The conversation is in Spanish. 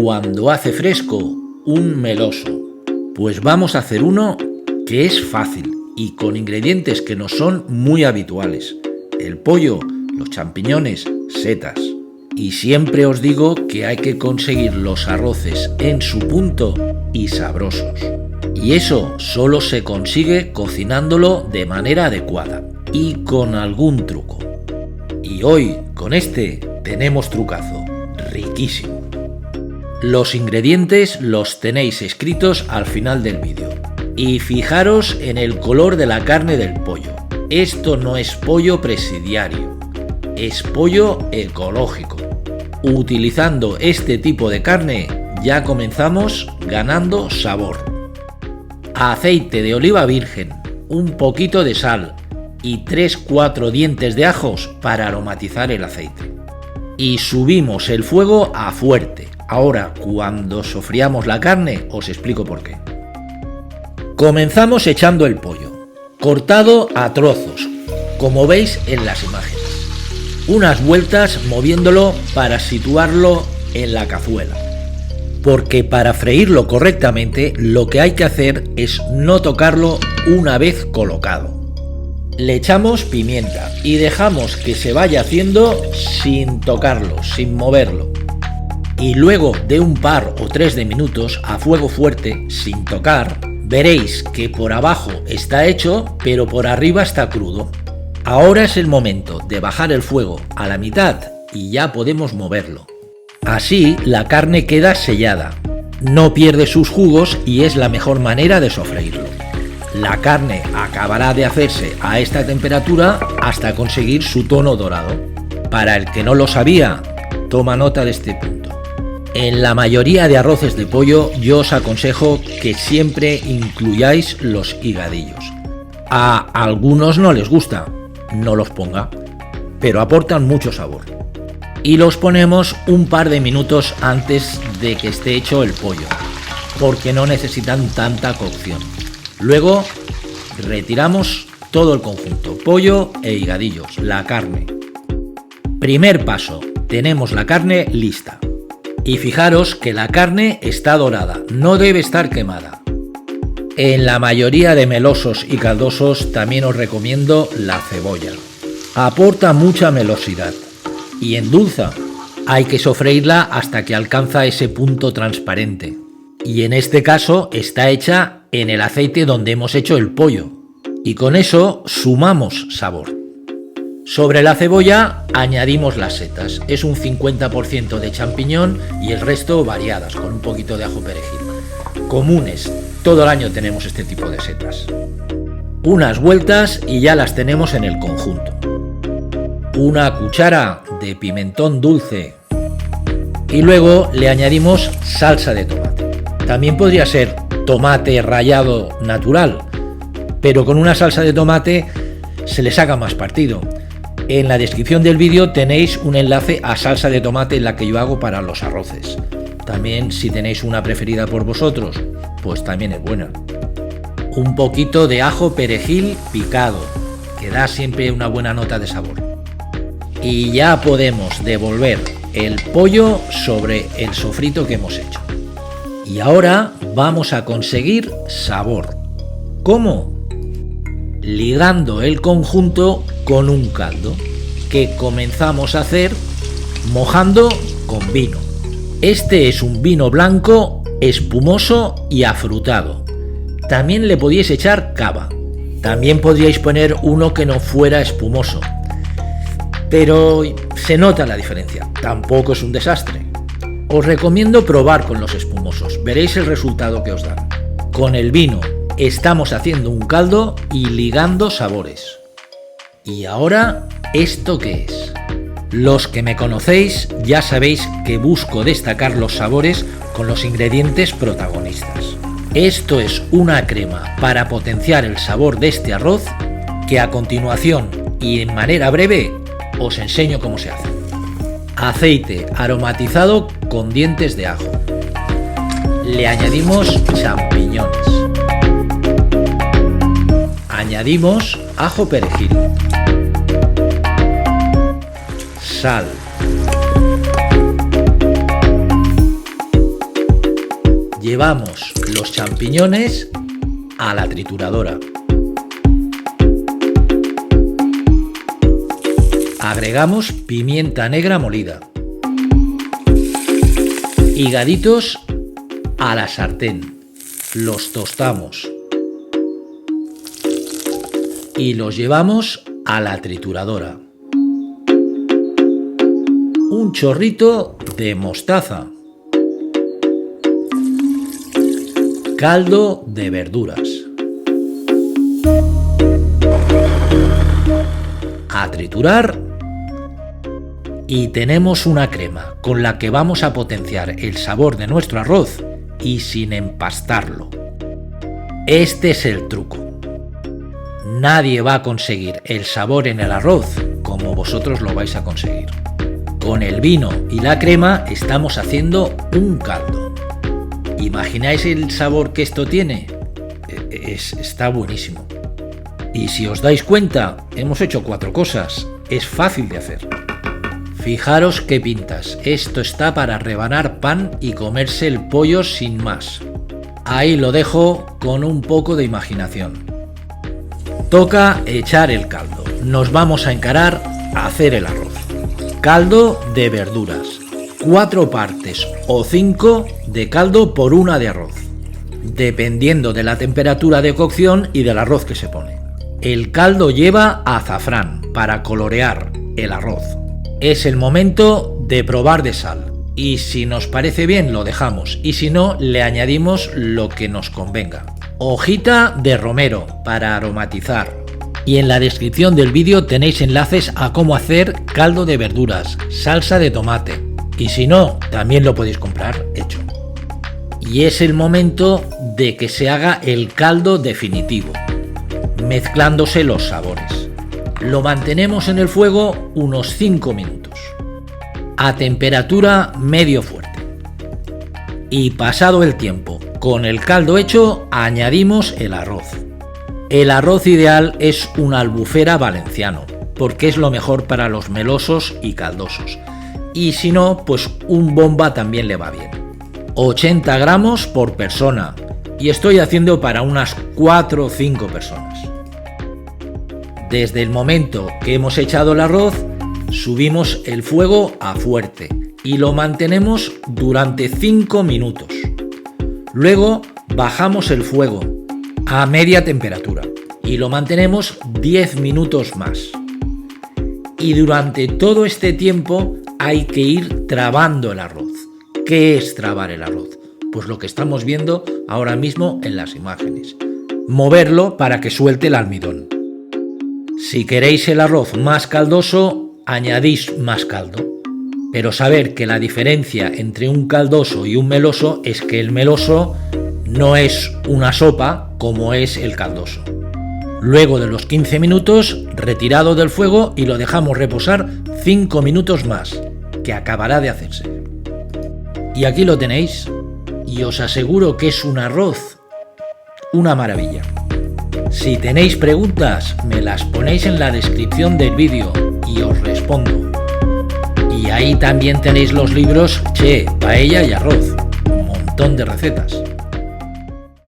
cuando hace fresco un meloso. Pues vamos a hacer uno que es fácil y con ingredientes que no son muy habituales. El pollo, los champiñones, setas. Y siempre os digo que hay que conseguir los arroces en su punto y sabrosos. Y eso solo se consigue cocinándolo de manera adecuada y con algún truco. Y hoy con este tenemos trucazo, riquísimo. Los ingredientes los tenéis escritos al final del vídeo. Y fijaros en el color de la carne del pollo. Esto no es pollo presidiario, es pollo ecológico. Utilizando este tipo de carne ya comenzamos ganando sabor. Aceite de oliva virgen, un poquito de sal y 3-4 dientes de ajos para aromatizar el aceite. Y subimos el fuego a fuerte. Ahora, cuando sofriamos la carne, os explico por qué. Comenzamos echando el pollo, cortado a trozos, como veis en las imágenes. Unas vueltas moviéndolo para situarlo en la cazuela. Porque para freírlo correctamente, lo que hay que hacer es no tocarlo una vez colocado. Le echamos pimienta y dejamos que se vaya haciendo sin tocarlo, sin moverlo. Y luego de un par o 3 de minutos a fuego fuerte, sin tocar, veréis que por abajo está hecho, pero por arriba está crudo. Ahora es el momento de bajar el fuego a la mitad y ya podemos moverlo. Así la carne queda sellada, no pierde sus jugos y es la mejor manera de sofreírlo. La carne acabará de hacerse a esta temperatura hasta conseguir su tono dorado. Para el que no lo sabía, toma nota de este punto. En la mayoría de arroces de pollo yo os aconsejo que siempre incluyáis los higadillos. A algunos no les gusta, no los ponga, pero aportan mucho sabor. Y los ponemos un par de minutos antes de que esté hecho el pollo, porque no necesitan tanta cocción. Luego retiramos todo el conjunto, pollo e higadillos, la carne. Primer paso, tenemos la carne lista. Y fijaros que la carne está dorada, no debe estar quemada. En la mayoría de melosos y caldosos también os recomiendo la cebolla. Aporta mucha melosidad y endulza. Hay que sofreírla hasta que alcanza ese punto transparente. Y en este caso está hecha en el aceite donde hemos hecho el pollo. Y con eso sumamos sabor. Sobre la cebolla añadimos las setas. Es un 50% de champiñón y el resto variadas, con un poquito de ajo perejil. Comunes. Todo el año tenemos este tipo de setas. Unas vueltas y ya las tenemos en el conjunto. Una cuchara de pimentón dulce y luego le añadimos salsa de tomate. También podría ser tomate rallado natural, pero con una salsa de tomate se le saca más partido. En la descripción del vídeo tenéis un enlace a salsa de tomate, la que yo hago para los arroces. También si tenéis una preferida por vosotros, pues también es buena. Un poquito de ajo perejil picado, que da siempre una buena nota de sabor. Y ya podemos devolver el pollo sobre el sofrito que hemos hecho. Y ahora vamos a conseguir sabor. ¿Cómo? Ligando el conjunto con un caldo que comenzamos a hacer mojando con vino. Este es un vino blanco, espumoso y afrutado. También le podíais echar cava. También podríais poner uno que no fuera espumoso. Pero se nota la diferencia, tampoco es un desastre. Os recomiendo probar con los espumosos, veréis el resultado que os dan. Con el vino estamos haciendo un caldo y ligando sabores. ¿Y ahora esto qué es? Los que me conocéis ya sabéis que busco destacar los sabores con los ingredientes protagonistas. Esto es una crema para potenciar el sabor de este arroz que a continuación y en manera breve os enseño cómo se hace. Aceite aromatizado con dientes de ajo. Le añadimos champiñones. Añadimos ajo perejil. Sal. llevamos los champiñones a la trituradora. Agregamos pimienta negra molida. Higaditos a la sartén. Los tostamos. Y los llevamos a la trituradora. Un chorrito de mostaza. Caldo de verduras. A triturar. Y tenemos una crema con la que vamos a potenciar el sabor de nuestro arroz y sin empastarlo. Este es el truco. Nadie va a conseguir el sabor en el arroz como vosotros lo vais a conseguir. Con el vino y la crema estamos haciendo un caldo. ¿Imagináis el sabor que esto tiene? Está buenísimo. Y si os dais cuenta, hemos hecho 4 cosas. Es fácil de hacer. Fijaros qué pintas. Esto está para rebanar pan y comerse el pollo sin más. Ahí lo dejo con un poco de imaginación. Toca echar el caldo. Nos vamos a encarar a hacer el arroz. Caldo de verduras. 4 partes o 5 de caldo por 1 de arroz, dependiendo de la temperatura de cocción y del arroz que se pone. El caldo lleva azafrán para colorear el arroz. Es el momento de probar de sal y si nos parece bien lo dejamos y si no le añadimos lo que nos convenga. Hojita de romero para aromatizar. Y en la descripción del vídeo tenéis enlaces a cómo hacer caldo de verduras, salsa de tomate. Y si no, también lo podéis comprar hecho. Y es el momento de que se haga el caldo definitivo, mezclándose los sabores. Lo mantenemos en el fuego unos 5 minutos, a temperatura medio fuerte. Y pasado el tiempo, con el caldo hecho, añadimos el arroz. El arroz ideal es un albufera valenciano, porque es lo mejor para los melosos y caldosos. Y si no, pues un bomba también le va bien. 80 gramos por persona. Y estoy haciendo para unas 4 o 5 personas. Desde el momento que hemos echado el arroz, subimos el fuego a fuerte y lo mantenemos durante 5 minutos. Luego bajamos el fuego a media temperatura y lo mantenemos 10 minutos más. Y durante todo este tiempo hay que ir trabando el arroz. ¿Qué es trabar el arroz? Pues lo que estamos viendo ahora mismo en las imágenes. Moverlo para que suelte el almidón. Si queréis el arroz más caldoso, añadís más caldo. Pero saber que la diferencia entre un caldoso y un meloso es que el meloso no es una sopa como es el caldoso. Luego de los 15 minutos, retirado del fuego y lo dejamos reposar 5 minutos más, que acabará de hacerse. Y aquí lo tenéis, y os aseguro que es un arroz, una maravilla. Si tenéis preguntas, me las ponéis en la descripción del vídeo y os respondo. Y ahí también tenéis los libros Che, Paella y Arroz, un montón de recetas.